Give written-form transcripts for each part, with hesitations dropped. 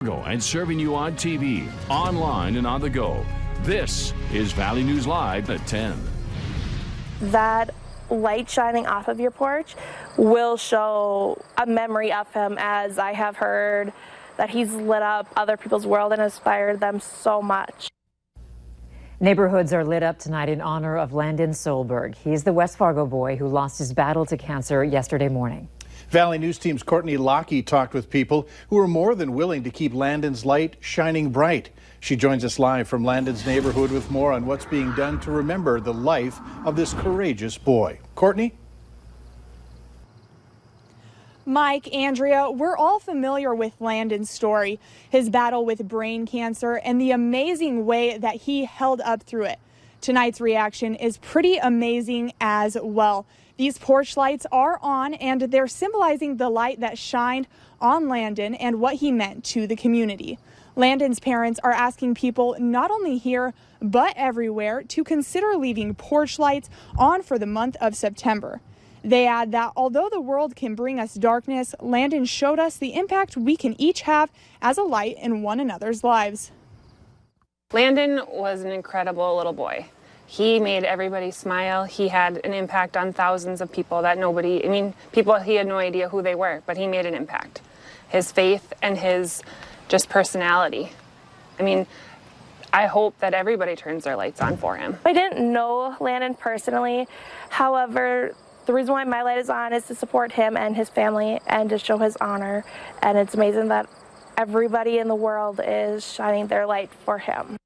And serving you on TV, online, and on the go. This is Valley News Live at 10. That light shining off of your porch will show a memory of him, as I have heard that he's lit up other people's world and inspired them so much. Neighborhoods are lit up tonight in honor of Landon Solberg. He's the West Fargo boy who lost his battle to cancer yesterday morning. Valley News Team's Courtney Lockie talked with people who are more than willing to keep Landon's light shining bright. She joins us live from Landon's neighborhood with more on what's being done to remember the life of this courageous boy. Courtney? Mike, Andrea, we're all familiar with Landon's story, his battle with brain cancer, and the amazing way that he held up through it. Tonight's reaction is pretty amazing as well. These porch lights are on, and they're symbolizing the light that shined on Landon and what he meant to the community. Landon's parents are asking people not only here, but everywhere to consider leaving porch lights on for the month of September. They add that although the world can bring us darkness, Landon showed us the impact we can each have as a light in one another's lives. Landon was an incredible little boy. He made everybody smile. He had an impact on thousands of people that people he had no idea who they were, but he made an impact. His faith and his just personality. I hope that everybody turns their lights on for him. I didn't know Landon personally. However, the reason why my light is on is to support him and his family and to show his honor. And it's amazing that everybody in the world is shining their light for him.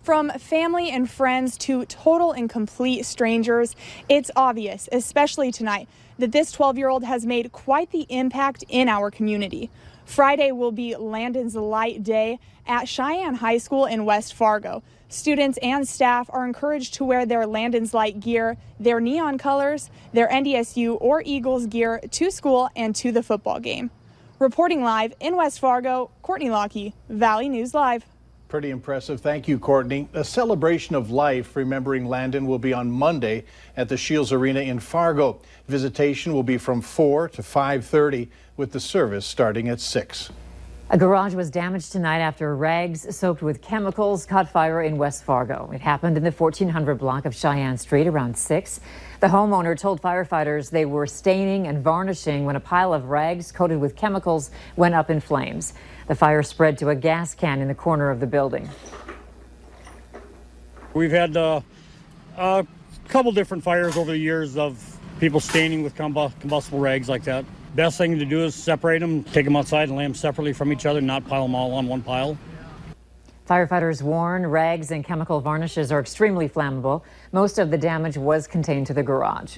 From family and friends to total and complete strangers, it's obvious, especially tonight, that this 12-year-old has made quite the impact in our community. Friday will be Landon's Light Day at Cheyenne High School in West Fargo. Students and staff are encouraged to wear their Landon's Light gear, their neon colors, their NDSU or Eagles gear to school and to the football game. Reporting live in West Fargo, Courtney Lockie, Valley News Live. Pretty impressive. Thank you, Courtney. A celebration of life remembering Landon will be on Monday at the Shields Arena in Fargo. Visitation will be from 4 to 5:30 with the service starting at 6. A garage was damaged tonight after rags soaked with chemicals caught fire in West Fargo. It happened in the 1400 block of Cheyenne Street around 6. The homeowner told firefighters they were staining and varnishing when a pile of rags coated with chemicals went up in flames. The fire spread to a gas can in the corner of the building. We've had a couple different fires over the years of people staining with combustible rags like that. Best thing to do is separate them, take them outside and lay them separately from each other, not pile them all on one pile. Firefighters warn rags and chemical varnishes are extremely flammable. Most of the damage was contained to the garage.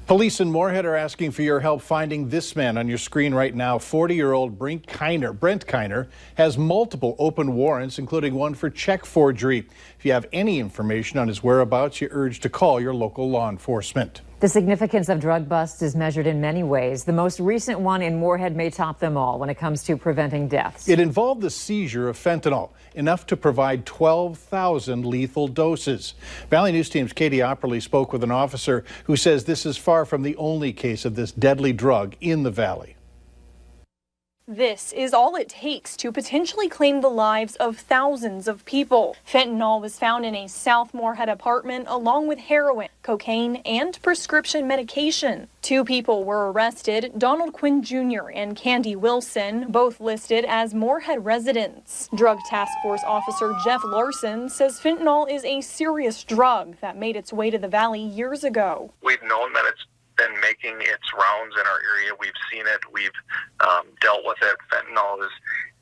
Police in Moorhead are asking for your help finding this man on your screen right now. 40-year-old Brent Kiner has multiple open warrants, including one for check forgery. If you have any information on his whereabouts, you're urged to call your local law enforcement. The significance of drug busts is measured in many ways. The most recent one in Moorhead may top them all when it comes to preventing deaths. It involved the seizure of fentanyl, enough to provide 12,000 lethal doses. Valley News Team's Katie Opperly spoke with an officer who says this is far from the only case of this deadly drug in the valley. This is all it takes to potentially claim the lives of thousands of people. Fentanyl was found in a South Moorhead apartment along with heroin, cocaine, and prescription medication. 2 people were arrested, Donald Quinn Jr. and Candy Wilson, both listed as Moorhead residents. Drug Task Force Officer Jeff Larson says fentanyl is a serious drug that made its way to the valley years ago. We've known that it's been making its rounds in our area. We've seen it. We've dealt with it. Fentanyl is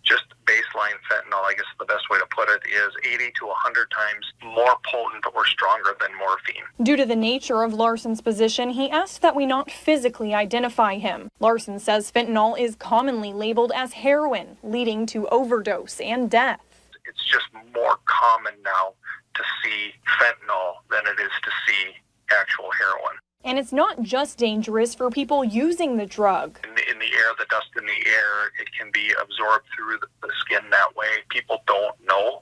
just baseline fentanyl, I guess the best way to put it, is 80 to 100 times more potent or stronger than morphine. Due to the nature of Larson's position, he asked that we not physically identify him. Larson says fentanyl is commonly labeled as heroin, leading to overdose and death. It's just more common now to see fentanyl than it is to see actual heroin. And it's not just dangerous for people using the drug. In the air, the dust in the air, it can be absorbed through the skin that way. People don't know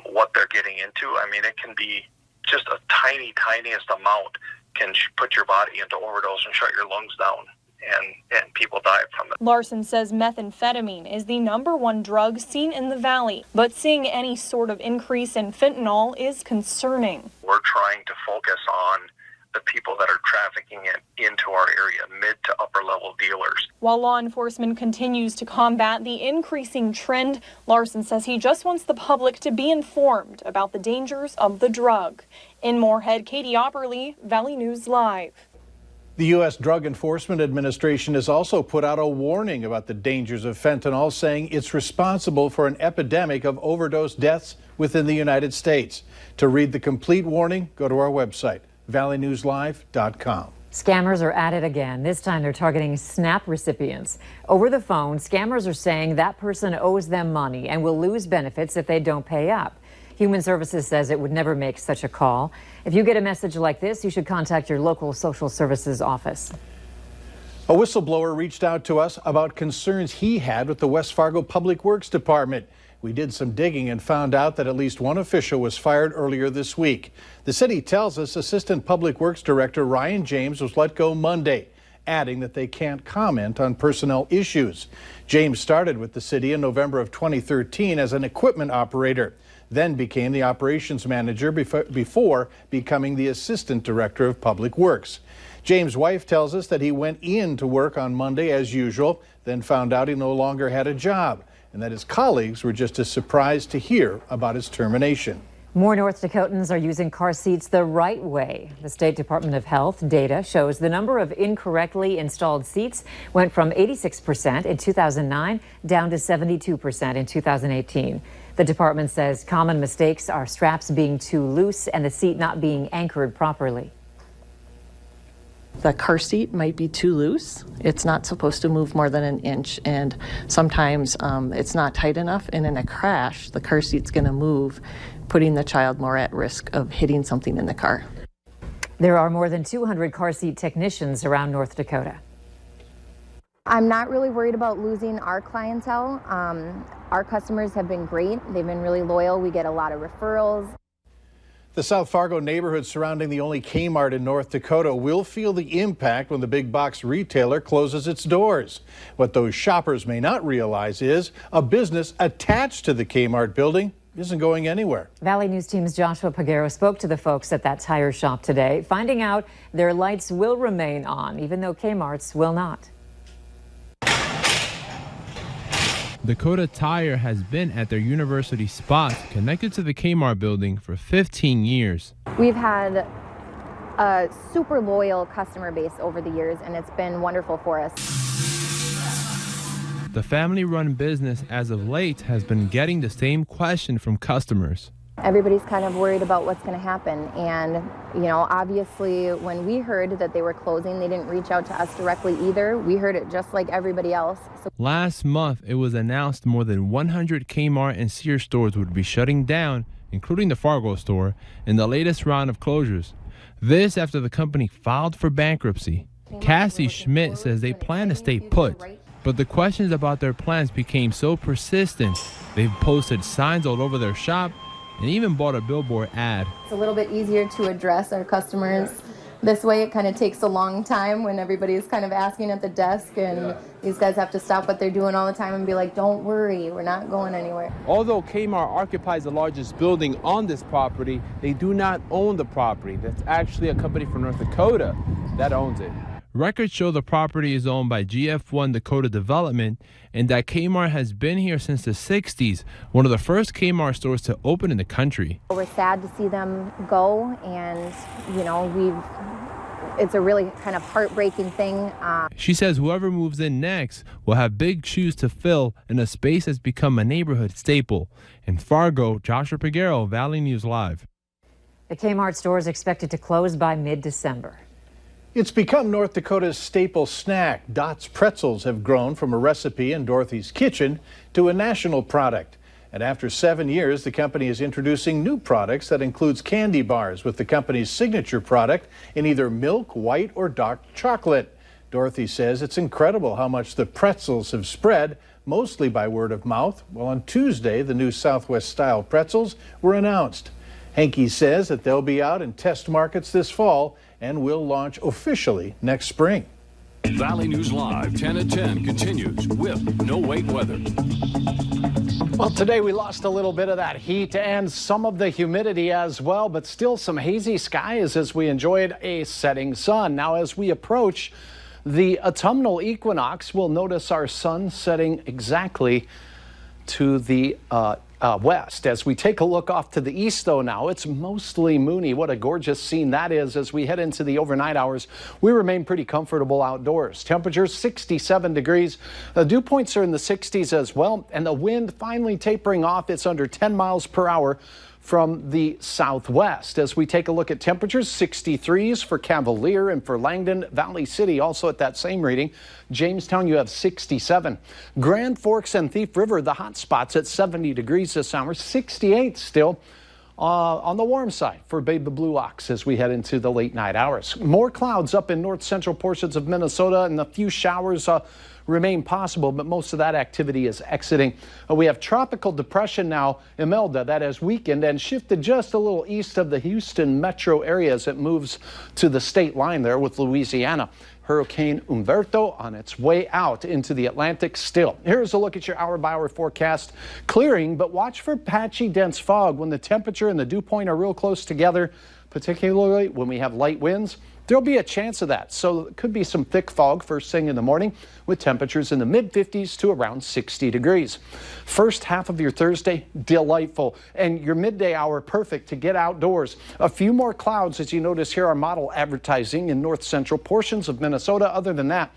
what they're getting into. I mean, it can be just a tiniest amount can put your body into overdose and shut your lungs down. and people die from it. Larson says methamphetamine is the #1 drug seen in the valley, but seeing any sort of increase in fentanyl is concerning. We're trying to focus on the people that are trafficking it into our area, mid to upper level dealers. While law enforcement continues to combat the increasing trend, Larson says he just wants the public to be informed about the dangers of the drug. In Moorhead, Katie Opperly, Valley News Live. The U.S. Drug Enforcement Administration has also put out a warning about the dangers of fentanyl, saying it's responsible for an epidemic of overdose deaths within the United States. To read the complete warning, go to our website, valleynewslive.com. Scammers are at it again. This time they're targeting SNAP recipients. Over the phone, scammers are saying that person owes them money and will lose benefits if they don't pay up. Human Services says it would never make such a call. If you get a message like this, you should contact your local social services office. A whistleblower reached out to us about concerns he had with the West Fargo Public Works Department. We did some digging and found out that at least one official was fired earlier this week. The city tells us Assistant Public Works Director Ryan James was let go Monday, adding that they can't comment on personnel issues. James started with the city in November of 2013 as an equipment operator, then became the operations manager before becoming the Assistant Director of Public Works. James' wife tells us that he went in to work on Monday as usual, then found out he no longer had a job, and that his colleagues were just as surprised to hear about his termination. More North Dakotans are using car seats the right way. The State Department of Health data shows the number of incorrectly installed seats went from 86% in 2009 down to 72% in 2018. The department says common mistakes are straps being too loose and the seat not being anchored properly. The car seat might be too loose. It's not supposed to move more than an inch, and sometimes it's not tight enough, and in a crash, the car seat's going to move, putting the child more at risk of hitting something in the car. There are more than 200 car seat technicians around North Dakota. I'm not really worried about losing our clientele. Our customers have been great. They've been really loyal. We get a lot of referrals. The South Fargo neighborhood surrounding the only Kmart in North Dakota will feel the impact when the big box retailer closes its doors. What those shoppers may not realize is a business attached to the Kmart building isn't going anywhere. Valley News Team's Joshua Pagero spoke to the folks at that tire shop today, finding out their lights will remain on, even though Kmart's will not. Dakota Tire has been at their university spot connected to the Kmart building for 15 years. We've had a super loyal customer base over the years, and it's been wonderful for us. The family-run business as of late has been getting the same question from customers. Everybody's kind of worried about what's going to happen, and obviously when we heard that they were closing, they didn't reach out to us directly either. We heard it just like everybody else. Last month, it was announced more than 100 Kmart and Sears stores would be shutting down, including the Fargo store, in the latest round of closures. This after the company filed for bankruptcy. Cassie Schmidt says they plan to stay put, but the questions about their plans became so persistent, they've posted signs all over their shop and even bought a billboard ad. It's a little bit easier to address our customers this way. It kind of takes a long time when everybody's kind of asking at the desk, and these guys have to stop what they're doing all the time and be like, don't worry, we're not going anywhere. Although Kmart occupies the largest building on this property, they do not own the property. That's actually a company from North Dakota that owns it. Records show the property is owned by GF1 Dakota Development and that Kmart has been here since the 60s, one of the first Kmart stores to open in the country. We're sad to see them go, and it's a really kind of heartbreaking thing. She says whoever moves in next will have big shoes to fill in a space that's become a neighborhood staple. In Fargo, Joshua Pagero, Valley News Live. The Kmart store is expected to close by mid-December. It's become North Dakota's staple snack. Dot's pretzels have grown from a recipe in Dorothy's kitchen to a national product. And after 7 years, the company is introducing new products that includes candy bars with the company's signature product in either milk, white, or dark chocolate. Dorothy says it's incredible how much the pretzels have spread, mostly by word of mouth. Well, on Tuesday, the new Southwest-style pretzels were announced. Henke says that they'll be out in test markets this fall and will launch officially next spring. Valley News Live 10 at 10 continues with no wait weather. Well, today we lost a little bit of that heat and some of the humidity as well, but still some hazy skies as we enjoyed a setting sun. Now, as we approach the autumnal equinox, we'll notice our sun setting exactly to the west. As we take a look off to the east, though, now it's mostly moony. What a gorgeous scene that is. As we head into the overnight hours, we remain pretty comfortable outdoors. Temperatures 67 degrees. The dew points are in the 60s as well, and the wind finally tapering off. It's under 10 miles per hour from the southwest. As we take a look at temperatures, 63s for Cavalier and for Landon. Valley City also at that same reading. Jamestown, you have 67. Grand Forks and Thief River, the hot spots at 70 degrees this hour. 68 still on the warm side for Babe the Blue Ox as we head into the late night hours. More clouds up in north central portions of Minnesota, and a few showers remain possible, but most of that activity is exiting. We have tropical depression now, Imelda, that has weakened and shifted just a little east of the Houston metro area as it moves to the state line there with Louisiana. Hurricane Humberto on its way out into the Atlantic still. Here's a look at your hour-by-hour forecast. Clearing, but watch for patchy dense fog when the temperature and the dew point are real close together, particularly when we have light winds. There'll be a chance of that, so it could be some thick fog first thing in the morning with temperatures in the mid-50s to around 60 degrees. First half of your Thursday, delightful, and your midday hour perfect to get outdoors. A few more clouds, as you notice here, are model advertising in north central portions of Minnesota. Other than that,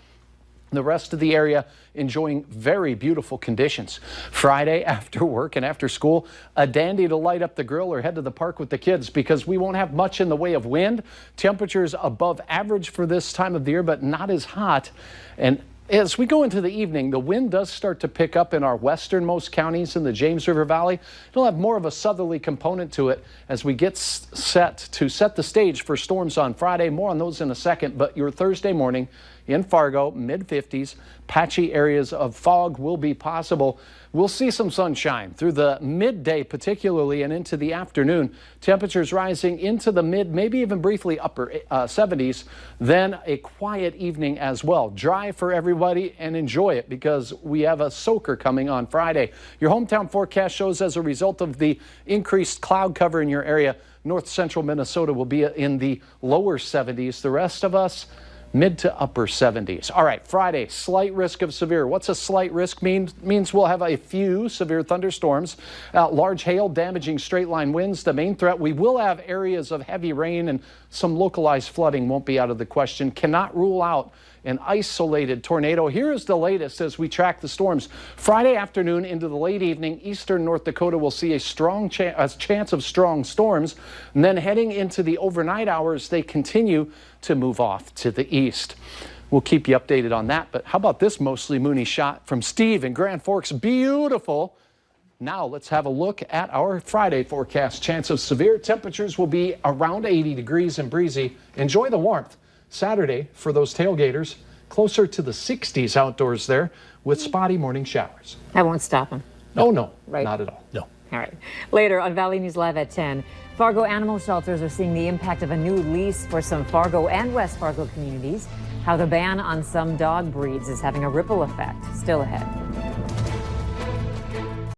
the rest of the area enjoying very beautiful conditions. Friday after work and after school, a dandy to light up the grill or head to the park with the kids because we won't have much in the way of wind. Temperatures above average for this time of the year, but not as hot. And as we go into the evening, the wind does start to pick up in our westernmost counties in the James River Valley. It'll have more of a southerly component to it as we get set the stage for storms on Friday. More on those in a second, but your Thursday morning in Fargo, mid-50s, patchy areas of fog will be possible. We'll see some sunshine through the midday particularly and into the afternoon. Temperatures rising into the mid, maybe even briefly upper 70s. Then a quiet evening as well. Dry for everybody and enjoy it because we have a soaker coming on Friday. Your hometown forecast shows as a result of the increased cloud cover in your area, north central Minnesota will be in the lower 70s. The rest of us, mid to upper 70s. All right, Friday, slight risk of severe. What's a slight risk mean? Means we'll have a few severe thunderstorms, large hail, damaging straight line winds. The main threat, we will have areas of heavy rain and some localized flooding won't be out of the question. Cannot rule out an isolated tornado. Here is the latest as we track the storms. Friday afternoon into the late evening, eastern North Dakota will see a strong chance of strong storms. And then heading into the overnight hours, they continue to move off to the east. We'll keep you updated on that. But how about this mostly moony shot from Steve in Grand Forks? Beautiful. Now let's have a look at our Friday forecast. Chance of severe temperatures will be around 80 degrees and breezy. Enjoy the warmth. Saturday, for those tailgaters, closer to the 60s outdoors there with spotty morning showers. That won't stop them. No, right? Not at all. No. All right. Later on Valley News Live at 10, Fargo animal shelters are seeing the impact of a new lease for some Fargo and West Fargo communities. How the ban on some dog breeds is having a ripple effect. Still ahead.